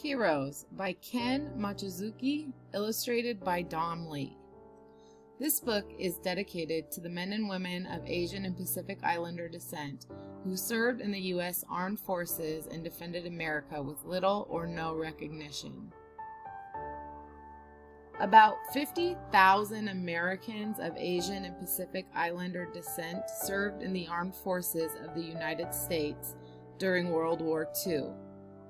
Heroes by Ken Mochizuki, illustrated by Dom Lee. This book is dedicated to the men and women of Asian and Pacific Islander descent who served in the U.S. Armed Forces and defended America with little or no recognition. About 50,000 Americans of Asian and Pacific Islander descent served in the armed forces of the United States during World War II.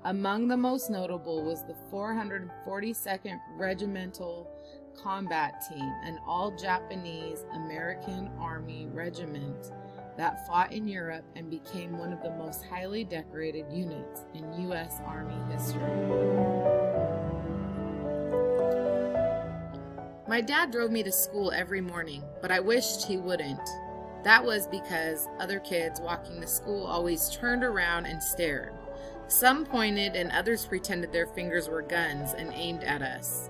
Among the most notable was the 442nd Regimental Combat Team, an all-Japanese American Army regiment that fought in Europe and became one of the most highly decorated units in U.S. Army history. My dad drove me to school every morning, but I wished he wouldn't. That was because other kids walking to school always turned around and stared. Some pointed and others pretended their fingers were guns and aimed at us.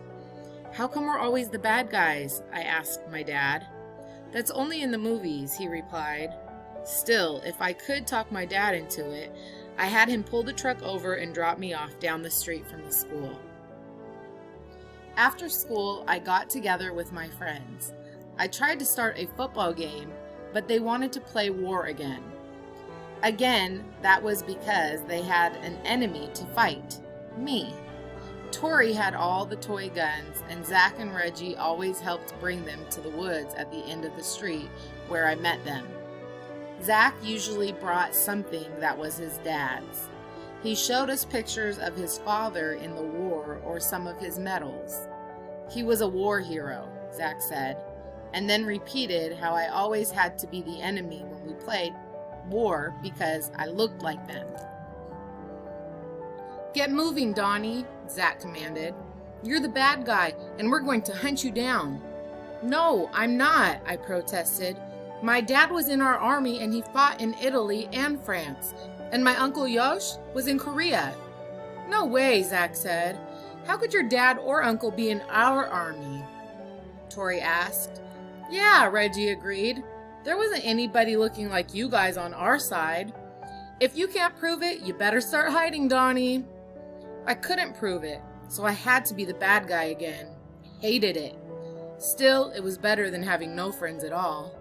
"How come we're always the bad guys?" I asked my dad. "That's only in the movies," he replied. Still, if I could talk my dad into it, I had him pull the truck over and drop me off down the street from the school. After school, I got together with my friends. I tried to start a football game, but they wanted to play war again. Again, that was because they had an enemy to fight, me. Tori had all the toy guns, and Zach and Reggie always helped bring them to the woods at the end of the street where I met them. Zach usually brought something that was his dad's. He showed us pictures of his father in the war or some of his medals. He was a war hero, Zach said, and then repeated how I always had to be the enemy when we played war because I looked like them. "Get moving, Donnie," Zach commanded. "You're the bad guy, and we're going to hunt you down." "No, I'm not," I protested. "My dad was in our army, and he fought in Italy and France, and my Uncle Yosh was in Korea." "No way," Zach said. "How could your dad or uncle be in our army?" Tori asked. "Yeah," Reggie agreed. "There wasn't anybody looking like you guys on our side. If you can't prove it, you better start hiding, Donnie." I couldn't prove it, so I had to be the bad guy again. I hated it. Still, it was better than having no friends at all.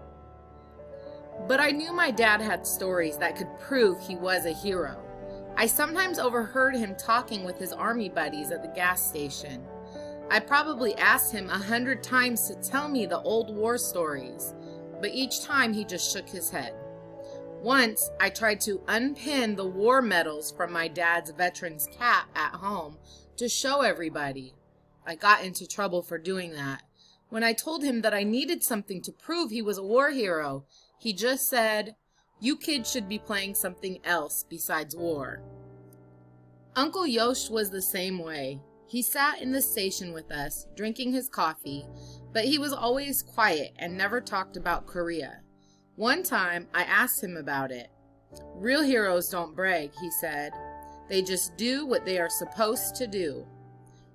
But I knew my dad had stories that could prove he was a hero. I sometimes overheard him talking with his army buddies at the gas station. I probably asked him 100 times to tell me the old war stories, but each time he just shook his head. Once, I tried to unpin the war medals from my dad's veteran's cap at home to show everybody. I got into trouble for doing that. When I told him that I needed something to prove he was a war hero, he just said, "You kids should be playing something else besides war." Uncle Yosh was the same way. He sat in the station with us, drinking his coffee, but he was always quiet and never talked about Korea. One time, I asked him about it. "Real heroes don't brag," he said. "They just do what they are supposed to do."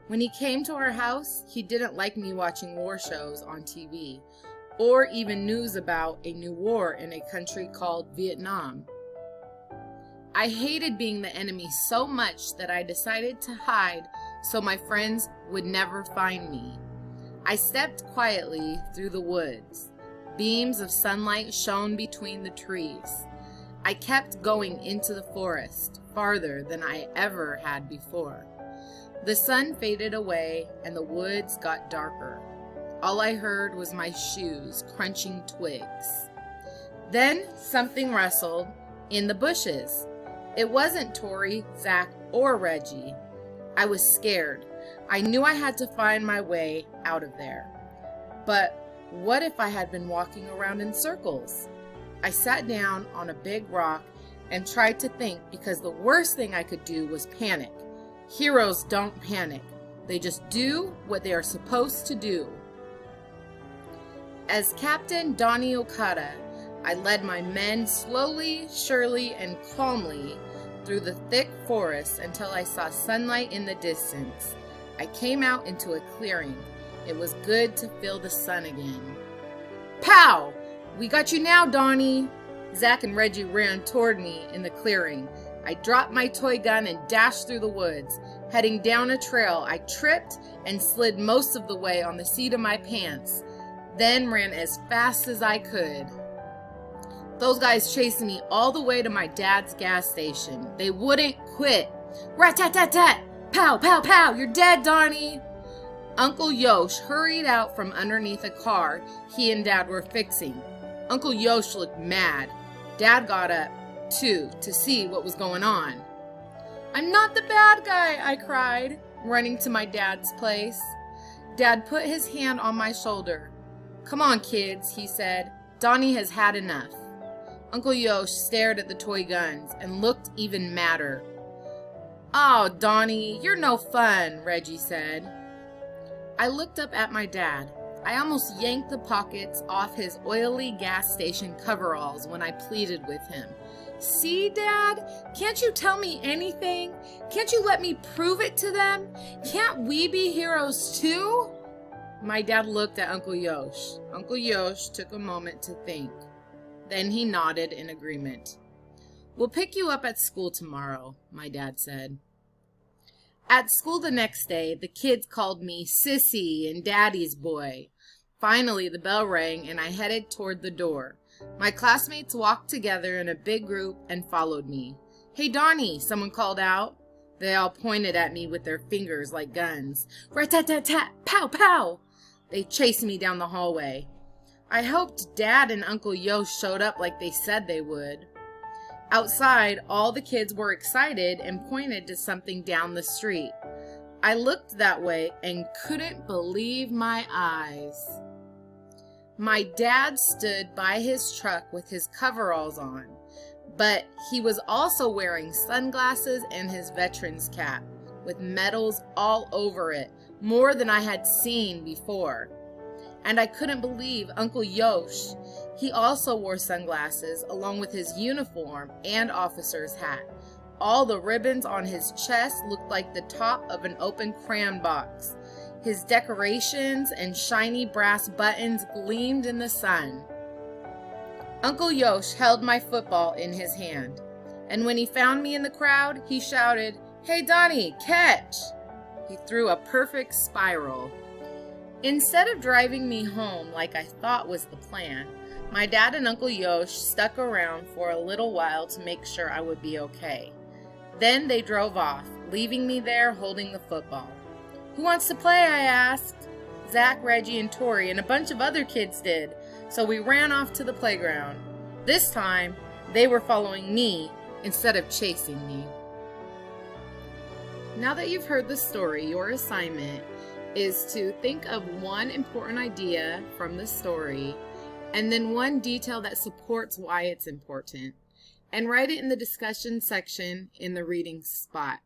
When he came to our house, he didn't like me watching war shows on TV, or even news about a new war in a country called Vietnam. I hated being the enemy so much that I decided to hide so my friends would never find me. I stepped quietly through the woods. Beams of sunlight shone between the trees. I kept going into the forest, farther than I ever had before. The sun faded away and the woods got darker. All I heard was my shoes crunching twigs. Then something rustled in the bushes. It wasn't Tori, Zach, or Reggie. I was scared. I knew I had to find my way out of there. But what if I had been walking around in circles? I sat down on a big rock and tried to think, because the worst thing I could do was panic. Heroes don't panic. They just do what they are supposed to do. As Captain Donnie Okada, I led my men slowly, surely, and calmly through the thick forest until I saw sunlight in the distance. I came out into a clearing. It was good to feel the sun again. "Pow! We got you now, Donnie!" Zach and Reggie ran toward me in the clearing. I dropped my toy gun and dashed through the woods. Heading down a trail, I tripped and slid most of the way on the seat of my pants, then ran as fast as I could. Those guys chased me all the way to my dad's gas station. They wouldn't quit. Rat-tat-tat-tat! Pow, pow, pow! You're dead, Donnie! Uncle Yosh hurried out from underneath a car he and Dad were fixing. Uncle Yosh looked mad. Dad got up, too, to see what was going on. I'm not the bad guy, I cried, running to my dad's place. Dad put his hand on my shoulder. Come on, kids, he said. Donnie has had enough. Uncle Yosh stared at the toy guns and looked even madder. Oh, Donnie, you're no fun, Reggie said. I looked up at my dad. I almost yanked the pockets off his oily gas station coveralls when I pleaded with him. See, Dad? Can't you tell me anything? Can't you let me prove it to them? Can't we be heroes too? My dad looked at Uncle Yosh. Uncle Yosh took a moment to think. Then he nodded in agreement. We'll pick you up at school tomorrow, my dad said. At school the next day, the kids called me Sissy and Daddy's boy. Finally, the bell rang and I headed toward the door. My classmates walked together in a big group and followed me. Hey, Donnie, someone called out. They all pointed at me with their fingers like guns. Rat-tat-tat-tat, pow, pow! They chased me down the hallway. I hoped Dad and Uncle Yosh showed up like they said they would. Outside, all the kids were excited and pointed to something down the street. I looked that way and couldn't believe my eyes. My dad stood by his truck with his coveralls on, but he was also wearing sunglasses and his veteran's cap, with medals all over it, more than I had seen before. And I couldn't believe Uncle Yosh. He also wore sunglasses along with his uniform and officer's hat. All the ribbons on his chest looked like the top of an open crayon box. His decorations and shiny brass buttons gleamed in the sun. Uncle Yosh held my football in his hand, and when he found me in the crowd, he shouted, Hey Donnie, catch! He threw a perfect spiral. Instead of driving me home like I thought was the plan, my dad and Uncle Yosh stuck around for a little while to make sure I would be okay. Then they drove off, leaving me there holding the football. Who wants to play? I asked. Zach, Reggie, and Tori and a bunch of other kids did, so we ran off to the playground. This time, they were following me instead of chasing me. Now that you've heard the story, your assignment is to think of one important idea from the story and then one detail that supports why it's important, and write it in the discussion section in the reading spot.